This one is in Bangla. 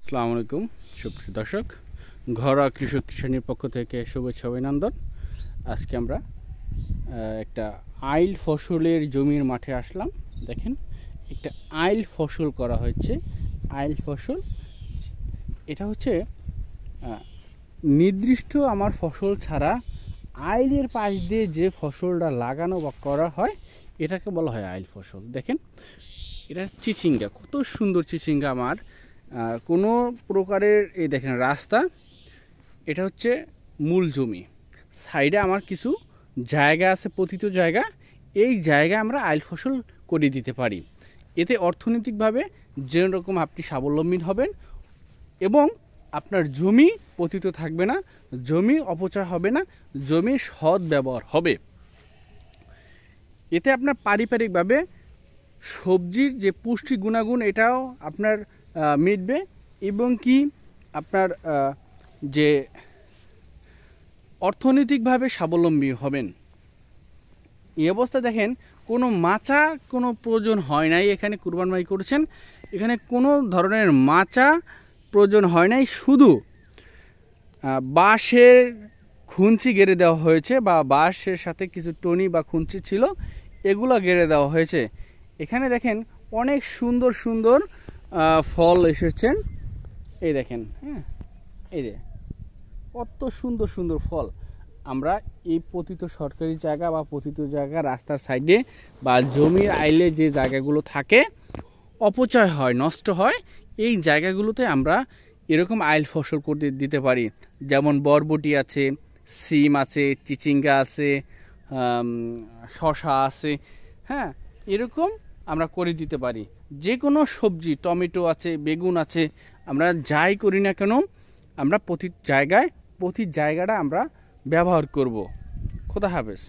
আসসালামু আলাইকুম সুপ্রিয় দর্শক, ঘরোয়া কৃষক কিষানির পক্ষ থেকে শুভেচ্ছা অভিনন্দন। আজকে আমরা একটা আইল ফসলের জমির মাঠে আসলাম। দেখেন, একটা আইল ফসল করা হয়েছে। আইল ফসল এটা হচ্ছে নির্দিষ্ট আমার ফসল ছাড়া আইলের পাশ দিয়ে যে ফসলটা লাগানো বা করা হয় এটাকে বলা হয় আইল ফসল। দেখেন, এটা চিচিঙ্গা, কত সুন্দর চিচিঙ্গা। আমার কোনো প্রকারের এই দেখেন রাস্তা, এটা হচ্ছে মূল জমি। সাইডে আমার কিছু জায়গা আছে, পতিত জায়গা। এই জায়গায় আমরা আইল ফসল করে দিতে পারি। এতে অর্থনৈতিকভাবে যেরকম আপনি স্বাবলম্বী হবেন এবং আপনার জমি পতিত থাকবে না, জমি অপচয় হবে না, জমির সৎ ব্যবহার হবে। এতে আপনার পারিবারিকভাবে সবজির যে পুষ্টি গুণাগুণ এটাও আপনার মিটবে এবং কি আপনার যে অর্থনৈতিকভাবে স্বাবলম্বী হবেন। এই অবস্থা দেখেন, কোনো মাচা কোনো প্রয়োজন হয় নাই। এখানে কুরবান করেছেন, এখানে কোনো ধরনের মাচা প্রয়োজন হয় নাই। শুধু বাঁশের খুঞ্চি গেড়ে দেওয়া হয়েছে বা বাঁশের সাথে কিছু টনি বা খুঞ্চি ছিল, এগুলো গেড়ে দেওয়া হয়েছে। এখানে দেখেন অনেক সুন্দর সুন্দর ফল এসেছেন। এই দেখেন, হ্যাঁ, এই যে কত সুন্দর সুন্দর ফল। আমরা এই পতিত সরকারি জায়গা বা পতিত জায়গা, রাস্তার সাইডে বা জমির আইলে যে জায়গাগুলো থাকে অপচয় হয়, নষ্ট হয়, এই জায়গাগুলোতে আমরা এরকম আইল ফসল করতে দিতে পারি। যেমন বরবটি আছে, সিম আছে, চিচিঙ্গা আছে, শশা আছে, হ্যাঁ, এরকম আমরা করে দিতে পারি। যে কোনো সবজি, টমেটো আছে, বেগুন আছে, আমরা যাই করি না কেন আমরা প্রতি জায়গাটা আমরা ব্যবহার করব। খোদা হাফেজ।